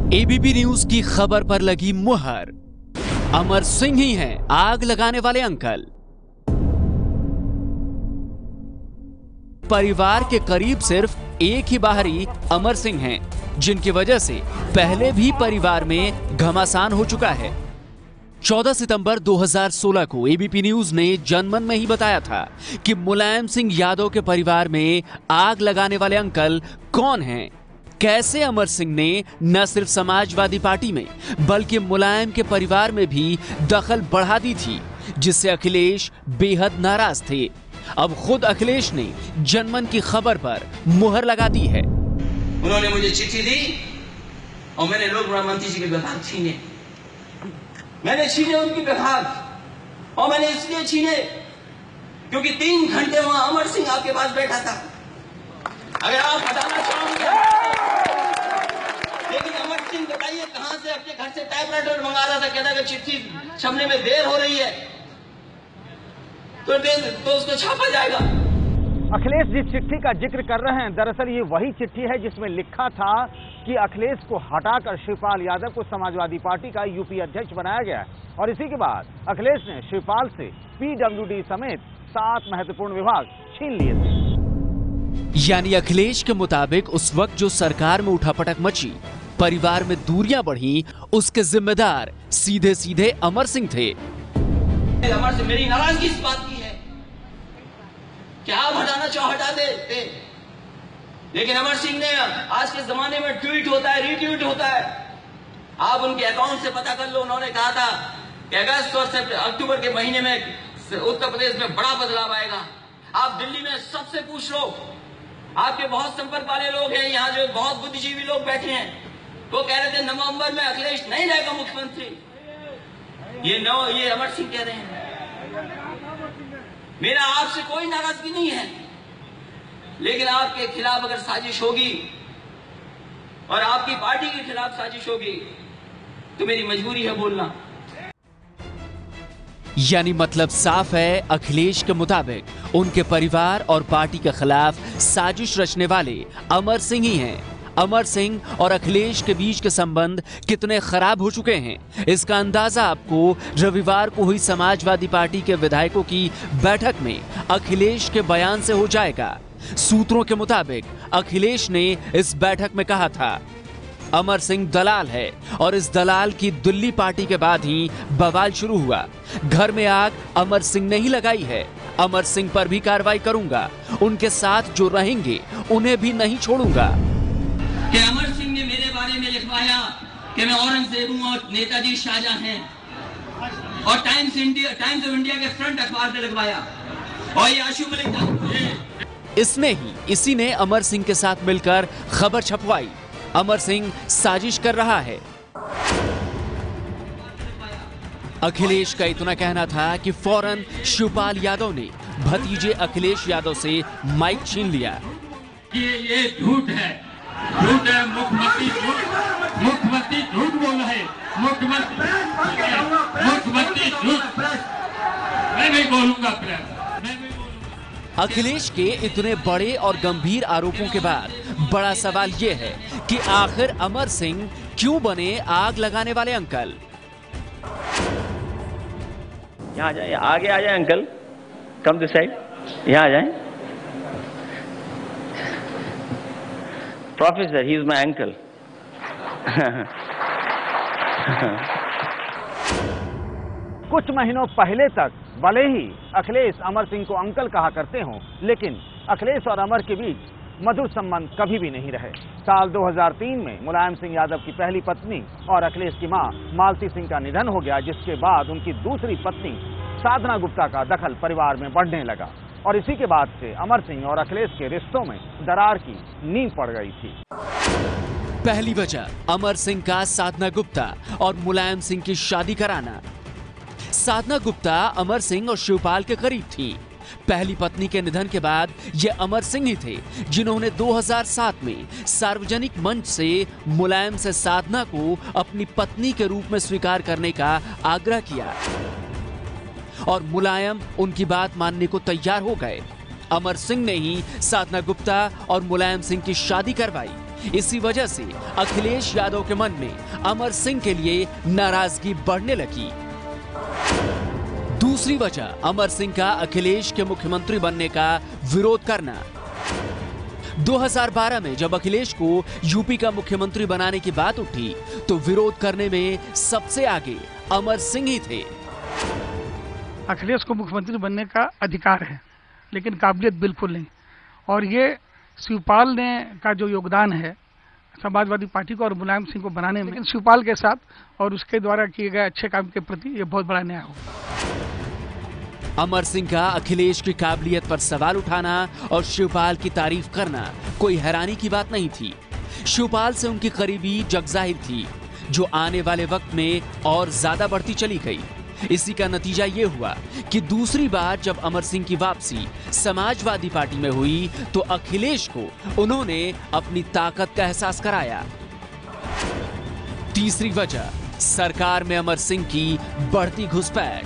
ABP news की खबर पर लगी मुहर। अमर सिंह ही हैं आग लगाने वाले अंकल। परिवार के करीब सिर्फ एक ही बाहरी अमर सिंह हैं, जिनकी वजह से पहले भी परिवार में घमासान हो चुका है। 14 सितंबर 2016 को एबीपी न्यूज ने जनमन में ही बताया था कि मुलायम सिंह यादव के परिवार में आग लगाने वाले अंकल कौन हैं। कैसे अमर सिंह ने न सिर्फ समाजवादी पार्टी में बल्कि मुलायम के परिवार में भी दखल बढ़ा दी थी, जिससे अखिलेश बेहद नाराज थे। अब खुद अखिलेश ने जनमन की खबर पर मुहर लगा दी है। उन्होंने मुझे चिट्ठी दी और मैंने लोक मंत्री जी के विभाग छीने। मैंने छीने उनकी विभाग, और मैंने इसलिए छीने क्योंकि 3 घंटे वहां अमर सिंह आपके पास बैठा था। अगर आप हटाना चाहोगे, लेकिन अमर सिंह बताइए कहां से अपने घर से टाइपराइटर मंगा रहा था, कहता कि चिट्ठी छपने में देर हो रही है तो उसको छापा जाएगा। अखिलेश जिस चिट्ठी का जिक्र कर रहे हैं, दरअसल ये वही चिट्ठी है जिसमें लिखा था कि अखिलेश को हटाकर शिवपाल यादव को समाजवादी पार्टी का यूपी अध्यक्ष बनाया गया है। और इसी के बाद अखिलेश ने शिवपाल से पीडब्ल्यूडी समेत 7 महत्वपूर्ण विभाग छीन लिए थे। यानी अखिलेश के मुताबिक उस वक्त जो सरकार में उठापटक मची, परिवार में दूरियां बढ़ी, उसके जिम्मेदार सीधे सीधे अमर सिंह थे। अमर से मेरी नाराजगी इस बात की है कि आप हटाना चाहो हटा देते, लेकिन अमर सिंह ने आज के जमाने में ट्वीट होता है, रीट्वीट होता है, आप उनके अकाउंट से पता कर लो। उन्होंने कहा था कि अगस्त और अक्टूबर के महीने में उत्तर प्रदेश में बड़ा बदलाव आएगा। आप दिल्ली में सबसे पूछ लो, आपके बहुत संपर्क वाले लोग हैं यहाँ, जो बहुत बुद्धिजीवी लोग बैठे हैं, वो कह रहे थे नवंबर में अखिलेश नहीं रहेगा मुख्यमंत्री। ये अमर सिंह कह रहे हैं। मेरा आपसे कोई नाराजगी नहीं है, लेकिन आपके खिलाफ अगर साजिश होगी और आपकी पार्टी के खिलाफ साजिश होगी तो मेरी मजबूरी है बोलना। यानी मतलब साफ है, अखिलेश के मुताबिक उनके परिवार और पार्टी के खिलाफ साजिश रचने वाले अमर सिंह ही हैं। अमर सिंह और अखिलेश के बीच के संबंध कितने खराब हो चुके हैं, इसका अंदाजा आपको रविवार को हुई समाजवादी पार्टी के विधायकों की बैठक में अखिलेश के बयान से हो जाएगा। सूत्रों के मुताबिक अखिलेश ने इस बैठक में कहा था, अमर सिंह दलाल है और इस दलाल की दिल्ली पार्टी के बाद ही बवाल शुरू हुआ। घर में आग अमर सिंह ने ही लगाई है। अमर सिंह पर भी कार्रवाई करूंगा, उनके साथ जो रहेंगे उन्हें भी नहीं छोड़ूंगा। कि अमर सिंह ने मेरे बारे में लिखवाया कि मैं औरंगजेब हूं और नेताजी शाहजहां हैं, और टाइम्स ऑफ इंडिया के फ्रंट अखबार पे लगवाया, और ये आशु मलिक इसी ने अमर सिंह के साथ मिलकर खबर छपवाई। अमर सिंह साजिश कर रहा है। अखिलेश का इतना कहना था कि फौरन शिवपाल यादव ने भतीजे अखिलेश यादव से माइक छीन लिया। ये झूठ है, झूठ है, मुख्यमंत्री झूठ बोल रहे हैं, मुख्यमंत्री झूठ। मैं नहीं बोलूंगा प्रेस। अखिलेश के इतने बड़े और गंभीर आरोपों के बाद बड़ा सवाल यह है कि आखिर अमर सिंह क्यों बने आग लगाने वाले अंकल। यहाँ आ जाए, आगे आ जाए अंकल, कम दिस साइड, यहाँ आ जाए। Professor, he is my uncle. कुछ महीनों पहले तक भले ही अखिलेश अमर सिंह को अंकल कहा करते हों, लेकिन अखिलेश और अमर के बीच मधुर संबंध कभी भी नहीं रहे। साल 2003 में मुलायम सिंह यादव की पहली पत्नी और अखिलेश की मां मालती सिंह का निधन हो गया, जिसके बाद उनकी दूसरी पत्नी साधना गुप्ता का दखल परिवार में बढ़ने लगा, और इसी के बाद से अमर सिंह और अखिलेश के रिश्तों में दरार की नींव पड़ गई थी। पहली वजह अमर सिंह का साधना गुप्ता और मुलायम सिंह की शादी कराना। साधना गुप्ता अमर सिंह और शिवपाल के करीब थी। पहली पत्नी के निधन के बाद ये अमर सिंह ही थे जिन्होंने 2007 में सार्वजनिक मंच से मुलायम से साधना को अपनी पत्नी के रूप में स्वीकार करने का आग्रह किया, और मुलायम उनकी बात मानने को तैयार हो गए। अमर सिंह ने ही साधना गुप्ता और मुलायम सिंह की शादी करवाई। इसी वजह से अखिलेश यादव के मन में अमर सिंह के लिए नाराजगी बढ़ने लगी। दूसरी वजह अमर सिंह का अखिलेश के मुख्यमंत्री बनने का विरोध करना। 2012 में जब अखिलेश को यूपी का मुख्यमंत्री बनाने की बात उठी तो विरोध करने में सबसे आगे अमर सिंह ही थे। अखिलेश को मुख्यमंत्री बनने का अधिकार है, लेकिन काबिलियत बिल्कुल नहीं। और ये शिवपाल ने का जो योगदान है समाजवादी पार्टी को और मुलायम सिंह को बनाने में, लेकिन शिवपाल के साथ और उसके द्वारा किए गए अच्छे काम के प्रति ये बहुत बड़ा न्याय होगा। अमर सिंह का अखिलेश की काबिलियत पर सवाल उठाना और शिवपाल की तारीफ करना कोई हैरानी की बात नहीं थी। शिवपाल से उनकी करीबी जगजाहिर थी, जो आने वाले वक्त में और ज्यादा बढ़ती चली गई। इसी का नतीजा ये हुआ कि दूसरी बार जब अमर सिंह की वापसी समाजवादी पार्टी में हुई तो अखिलेश को उन्होंने अपनी ताकत का एहसास कराया। तीसरी वजह सरकार में अमर सिंह की बढ़ती घुसपैठ।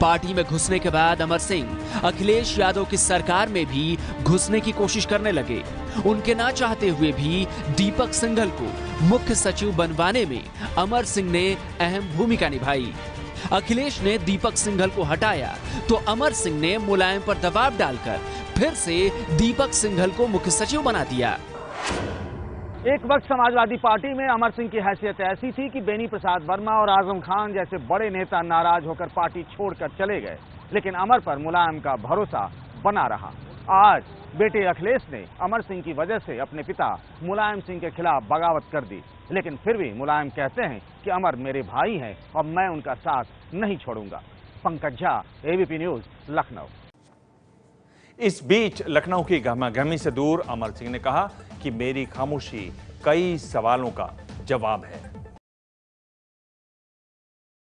पार्टी में घुसने के बाद अमर सिंह अखिलेश यादव की सरकार में भी घुसने की कोशिश करने लगे। उनके ना चाहते हुए भी दीपक सिंघल को मुख्य सचिव बनवाने में अमर सिंह ने अहम भूमिका निभाई। अखिलेश ने दीपक सिंघल को हटाया तो अमर सिंह ने मुलायम पर दबाव डालकर फिर से दीपक सिंघल को मुख्य सचिव बना दिया। एक वक्त समाजवादी पार्टी में अमर सिंह की हैसियत ऐसी थी कि बेनी प्रसाद वर्मा और आजम खान जैसे बड़े नेता नाराज होकर पार्टी छोड़कर चले गए, लेकिन अमर पर मुलायम का भरोसा बना रहा। आज बेटे अखिलेश ने अमर सिंह की वजह से अपने पिता मुलायम सिंह के खिलाफ बगावत कर दी, लेकिन फिर भी मुलायम कहते हैं कि अमर मेरे भाई हैं और मैं उनका साथ नहीं छोड़ूंगा। Pankaj Jha, ABP news, Lucknow. इस बीच लखनऊ की गहमागहमी से दूर अमर सिंह ने कहा कि मेरी खामोशी कई सवालों का जवाब है।